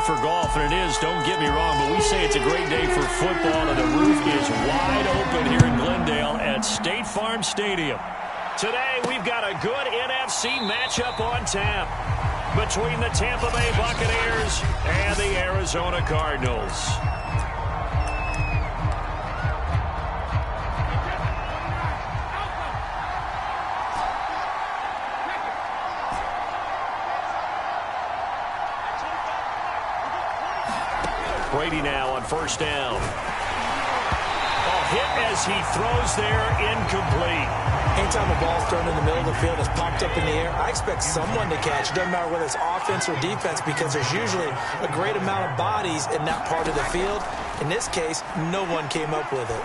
for golf, and it is, don't get me wrong, but we say it's a great day for football, and the roof is wide open here in Glendale at State Farm Stadium. Today, we've got a good NFC matchup on tap between the Tampa Bay Buccaneers and the Arizona Cardinals. Brady now on first down. Ball hit as he throws there, incomplete. Anytime a ball's thrown in the middle of the field, it's popped up in the air, I expect someone to catch. It doesn't matter whether it's offense or defense, because there's usually a great amount of bodies in that part of the field. In this case, no one came up with it.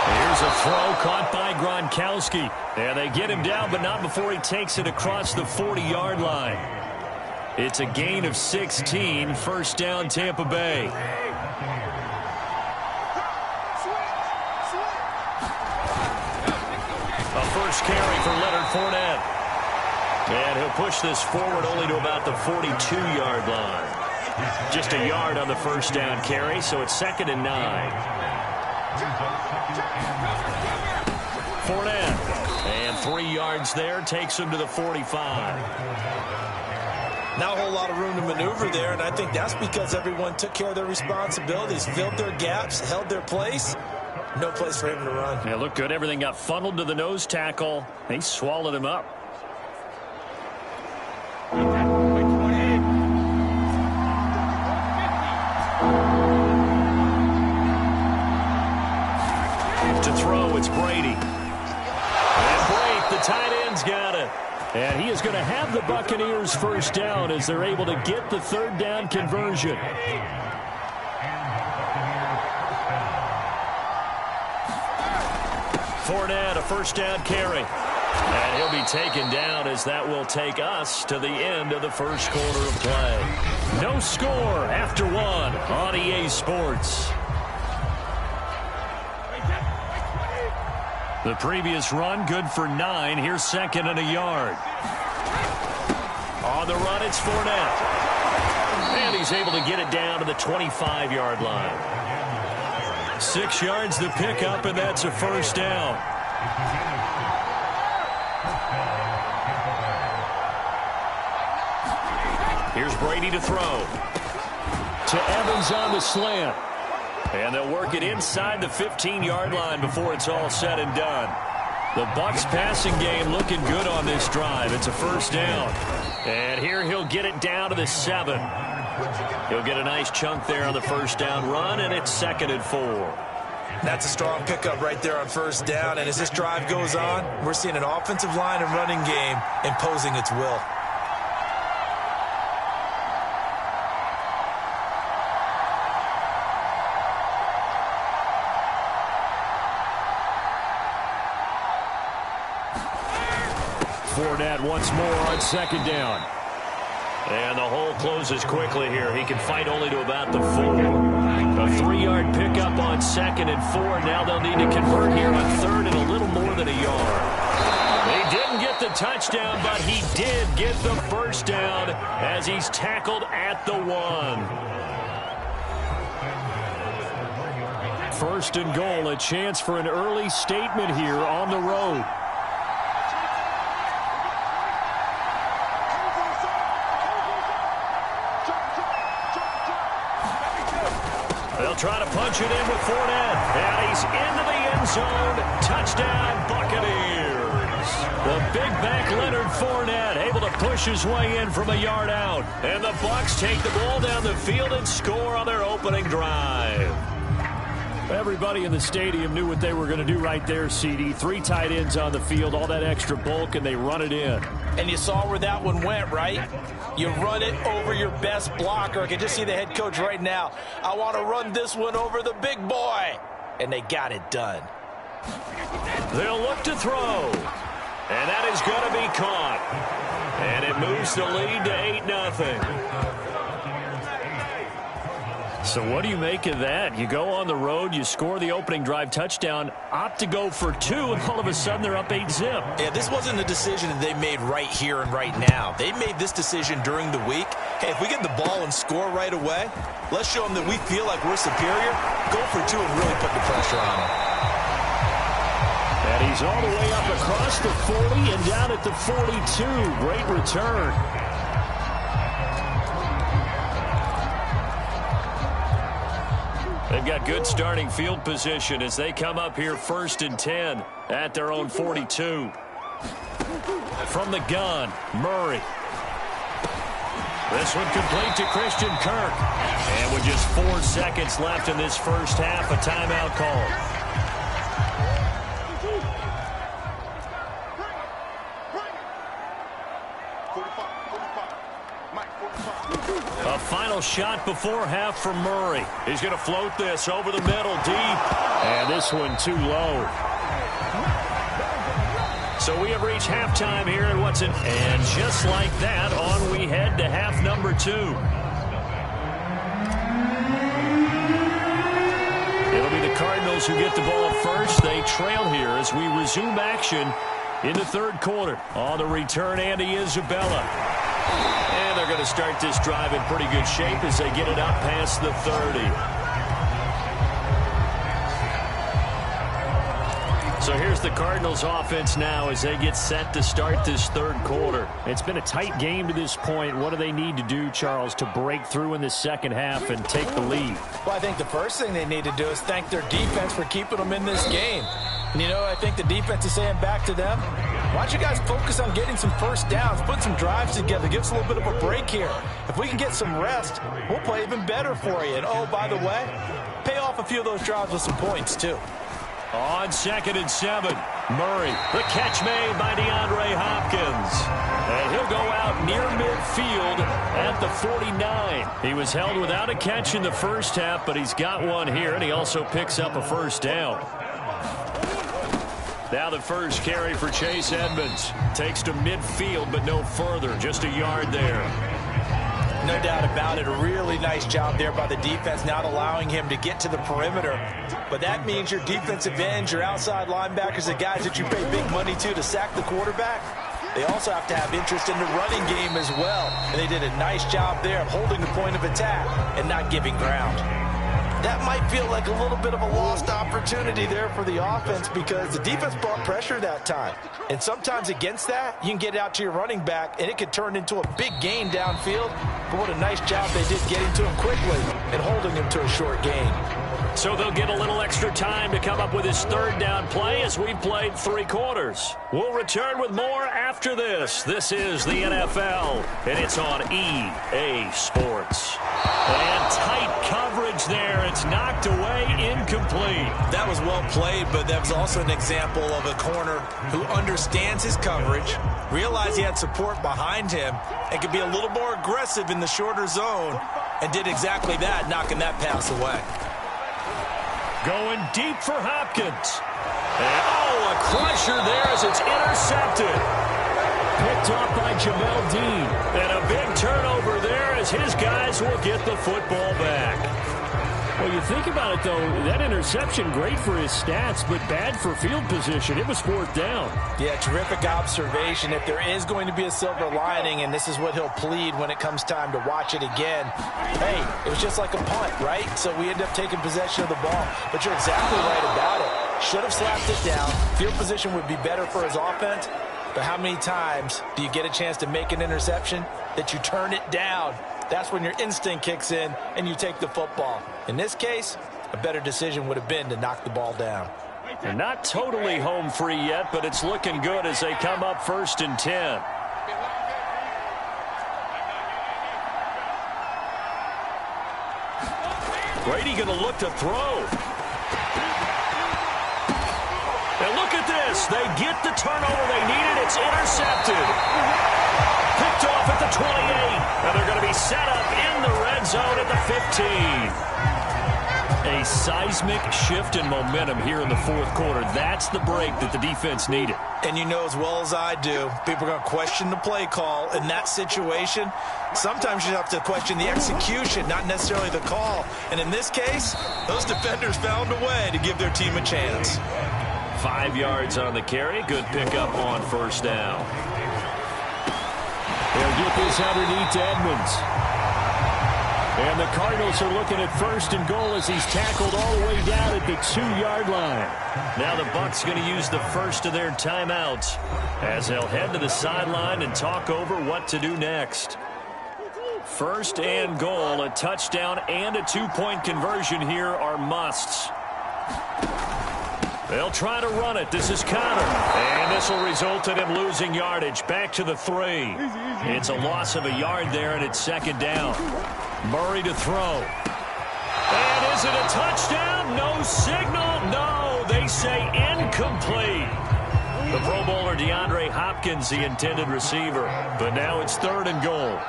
Here's a throw caught by Gronkowski. There they get him down, but not before he takes it across the 40-yard line. It's a gain of 16, first down Tampa Bay. A first carry for Leonard Fournette. And he'll push this forward only to about the 42-yard line. Just a yard on the first down carry, so it's 2nd and 9. Fournette. And 3 yards there, takes him to the 45. Not a whole lot of room to maneuver there, and I think that's because everyone took care of their responsibilities, filled their gaps, held their place. No place for him to run. Yeah, looked good. Everything got funneled to the nose tackle. They swallowed him up. To throw, it's Brady. And Brady, the tight end's got it. And he is going to have the Buccaneers first down as they're able to get the 3rd down conversion. Fournette, a first down carry. And he'll be taken down as that will take us to the end of the first quarter of play. No score after 1 on EA Sports. The previous run, good for 9. Here's 2nd and a yard. On the run, it's Fournette. And he's able to get it down to the 25-yard line. 6 yards the pickup, and that's a first down. Here's Brady to throw. To Evans on the slant. And they'll work it inside the 15-yard line before it's all said and done. The Bucs passing game looking good on this drive. It's a first down. And here he'll get it down to the 7. He'll get a nice chunk there on the first down run, and it's 2nd and 4. That's a strong pickup right there on first down. And as this drive goes on, we're seeing an offensive line and running game imposing its will. Fournette once more on 2nd down. And the hole closes quickly here. He can fight only to about the 4. A 3-yard pickup on 2nd and 4. Now they'll need to convert here on 3rd and a little more than a yard. They didn't get the touchdown, but he did get the first down as he's tackled at the 1. First and goal, a chance for an early statement here on the road. They'll try to punch it in with Fournette. And he's into the end zone. Touchdown, Buccaneers. The big back Leonard Fournette able to push his way in from a yard out. And the Bucs take the ball down the field and score on their opening drive. Everybody in the stadium knew what they were going to do right there, CD. 3 tight ends on the field, all that extra bulk, and they run it in. And you saw where that one went, right? You run it over your best blocker. I can just see the head coach right now. I want to run this one over the big boy. And they got it done. They'll look to throw. And that is going to be caught. And it moves the lead to 8-0. So what do you make of that? You go on the road, you score the opening drive touchdown, opt to go for 2, and all of a sudden they're up 8-zip. Yeah, this wasn't a decision that they made right here and right now. They made this decision during the week, Hey, if we get the ball and score right away, let's show them that we feel like we're superior. Go for two and really put the pressure on them. And he's all the way up across the 40 and down at the 42. Great return. They've got good starting field position as they come up here 1st and 10 at their own 42. From the gun, Murray. This one complete to Christian Kirk. And with just 4 seconds left in this first half, a timeout call. A final shot before half from Murray. He's going to float this over the middle deep. And this one too low. So we have reached halftime here at Watson. And just like that, on we head to half number 2. It'll be the Cardinals who get the ball first. They trail here as we resume action in the third quarter. On the return, Andy Isabella. And they're going to start this drive in pretty good shape as they get it up past the 30. So here's the Cardinals offense now as they get set to start this third quarter. It's been a tight game to this point. What do they need to do, Charles, to break through in the second half and take the lead? Well, I think the first thing they need to do is thank their defense for keeping them in this game. And, you know, I think the defense is saying back to them, why don't you guys focus on getting some first downs, put some drives together, give us a little bit of a break here. If we can get some rest, we'll play even better for you. And, oh, by the way, pay off a few of those drives with some points, too. On 2nd and 7, Murray, the catch made by DeAndre Hopkins. And he'll go out near midfield at the 49. He was held without a catch in the first half, but he's got one here, and he also picks up a first down. Now the first carry for Chase Edmonds. Takes to midfield, but no further. Just a yard there. No doubt about it. A really nice job there by the defense, not allowing him to get to the perimeter. But that means your defensive ends, your outside linebackers, the guys that you pay big money to sack the quarterback, they also have to have interest in the running game as well. And they did a nice job there of holding the point of attack and not giving ground. That might feel like a little bit of a lost opportunity there for the offense because the defense brought pressure that time. And sometimes against that, you can get out to your running back, and it could turn into a big gain downfield. But what a nice job they did getting to him quickly and holding him to a short gain. So they'll get a little extra time to come up with his third down play as we've played 3 quarters. We'll return with more after this. This is the NFL, and it's on EA Sports. And tight coverage there. It's knocked away, incomplete. That was well played, but that was also an example of a corner who understands his coverage, realized he had support behind him, and could be a little more aggressive in the shorter zone, and did exactly that, knocking that pass away. Going deep for Hopkins. And, oh, a crusher there as it's intercepted. Picked off by Jamel Dean. And a big turnover there as his guys will get the football back. Well, you think about it, though, that interception, great for his stats, but bad for field position. It was 4th down. Yeah, terrific observation. If there is going to be a silver lining, and this is what he'll plead when it comes time to watch it again, hey, it was just like a punt, right? So we end up taking possession of the ball. But you're exactly right about it. Should have slapped it down. Field position would be better for his offense. But how many times do you get a chance to make an interception that you turn it down? That's when your instinct kicks in and you take the football. In this case, a better decision would have been to knock the ball down. They're not totally home free yet, but it's looking good as they come up 1st and 10. Brady going to look to throw. And look at this. They get the turnover they needed. It's intercepted. Picked off at the 28. And they're going to be set up in the red zone at the 15. A seismic shift in momentum here in the fourth quarter. That's the break that the defense needed. And you know as well as I do, people are going to question the play call in that situation. Sometimes you have to question the execution, not necessarily the call. And in this case, those defenders found a way to give their team a chance. 5 yards on the carry. Good pickup on first down. They'll get this underneath to Edmonds. And the Cardinals are looking at 1st and goal as he's tackled all the way down at the 2-yard line. Now the Bucs going to use the first of their timeouts as they'll head to the sideline and talk over what to do next. 1st and goal, a touchdown and a 2-point conversion here are musts. They'll try to run it. This is Connor. And this will result in him losing yardage. Back to the 3. It's a loss of a yard there, and it's 2nd down. Murray to throw. And is it a touchdown? No signal. No, they say incomplete. The Pro Bowler DeAndre Hopkins, the intended receiver. But now it's 3rd and goal.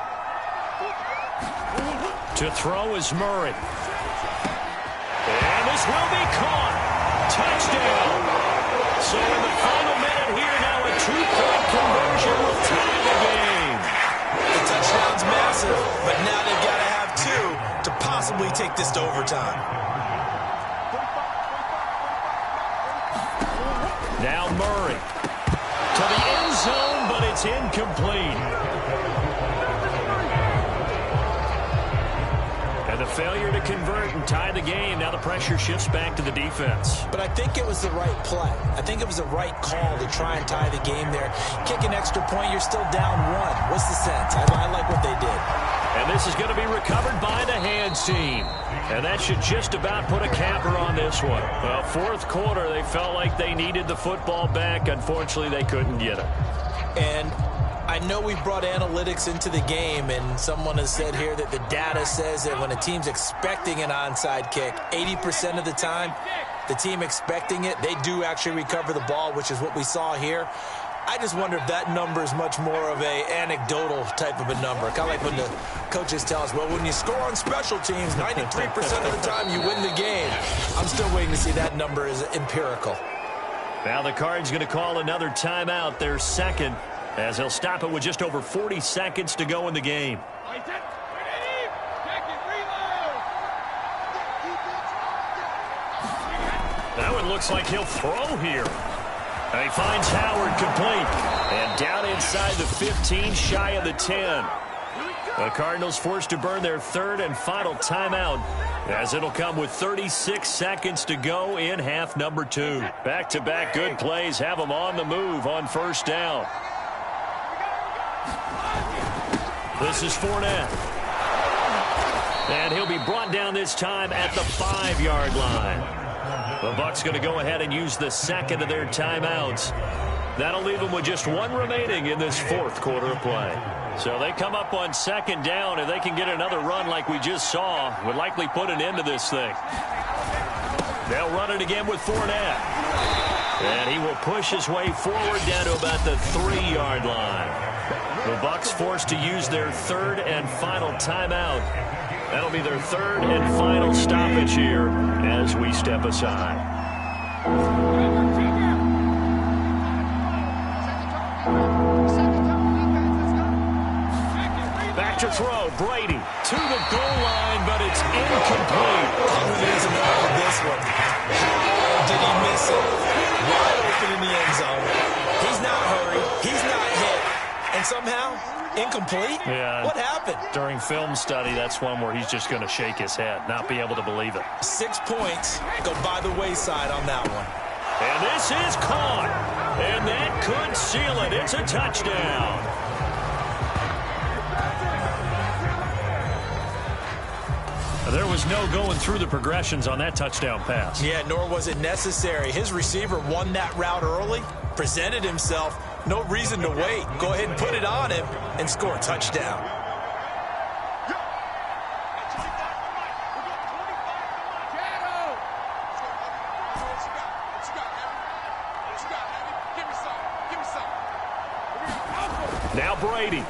To throw is Murray. And this will be caught. Touchdown. So in the final minute here now, a 2-point conversion will tie the game. The touchdown's massive, but now they've got to have 2 to possibly take this to overtime. Now Murray to the end zone, but it's incomplete. The failure to convert and tie the game. Now the pressure shifts back to the defense. But I think it was the right play. I think it was the right call to try and tie the game there. Kick an extra point, you're still down 1. What's the sense? I like what they did. And this is going to be recovered by the hands team. And that should just about put a capper on this one. Well, 4th quarter, they felt like they needed the football back. Unfortunately, they couldn't get it. And I know we brought analytics into the game, and someone has said here that the data says that when a team's expecting an onside kick, 80% of the time, the team expecting it, they do actually recover the ball, which is what we saw here. I just wonder if that number is much more of a anecdotal type of a number. Kind of like when the coaches tell us, well, when you score on special teams, 93% of the time you win the game. I'm still waiting to see that number is empirical. Now the Cards going to call another timeout, their 2nd, as he'll stop it with just over 40 seconds to go in the game. That one looks like he'll throw here. And he finds Howard complete. And down inside the 15, shy of the 10. The Cardinals forced to burn their 3rd and final timeout, as it'll come with 36 seconds to go in half number 2. Back-to-back good plays have them on the move on 1st down. This is Fournette. And he'll be brought down this time at the 5-yard line. The Bucs going to go ahead and use the 2nd of their timeouts. That'll leave them with just 1 remaining in this 4th quarter of play. So they come up on 2nd down, and they can get another run like we just saw. Would likely put an end to this thing. They'll run it again with Fournette. And he will push his way forward down to about the 3-yard line. The Bucs forced to use their 3rd and final timeout. That'll be their 3rd and final stoppage here as we step aside. Back to throw. Brady to the goal line, but it's incomplete. Who needs to know this one? How did he miss it? Wide open in the end zone. He's not hurried. He's not hit. And somehow, incomplete? Yeah. What happened? During film study, that's one where he's just going to shake his head, not be able to believe it. 6 points go by the wayside on that one. And this is caught. And that could seal it. It's a touchdown. There was no going through the progressions on that touchdown pass. Yeah, nor was it necessary. His receiver won that route early, presented himself. No reason to wait. Go ahead and put it on him and score a touchdown. Now Brady.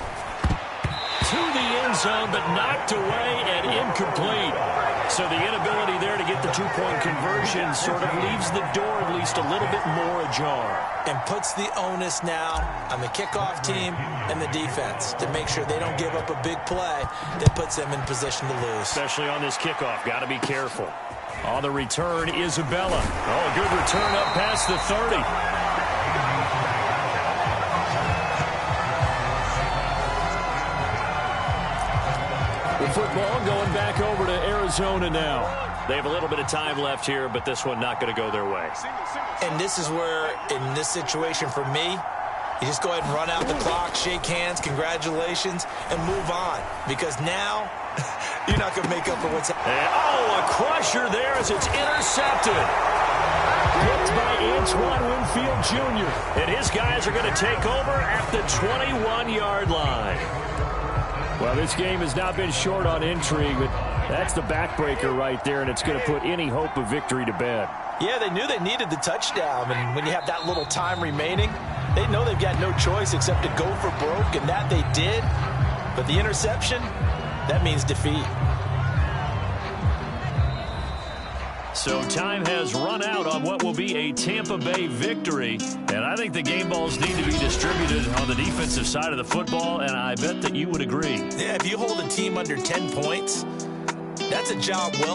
To the end zone, but knocked away and incomplete. So the inability there to get the 2-point conversion sort of leaves the door at least a little bit more ajar. And puts the onus now on the kickoff team and the defense to make sure they don't give up a big play that puts them in position to lose. Especially on this kickoff. Got to be careful. On the return, Isabella. Oh, a good return up past the 30. football going back over to Arizona now. They have a little bit of time left here, but this one not going to go their way. And this is where, in this situation for me, you just go ahead and run out the clock, shake hands, congratulations, and move on. Because now, you're not going to make up for what's happening. Oh, a crusher there as it's intercepted. Picked by Antoine Winfield Jr. And his guys are going to take over at the 21-yard line. Well, this game has not been short on intrigue, but that's the backbreaker right there, and it's going to put any hope of victory to bed. Yeah, they knew they needed the touchdown, and when you have that little time remaining, they know they've got no choice except to go for broke, and that they did. But the interception, that means defeat. So time has run out on what will be a Tampa Bay victory. And I think the game balls need to be distributed on the defensive side of the football, and I bet that you would agree. Yeah, if you hold a team under 10 points, that's a job well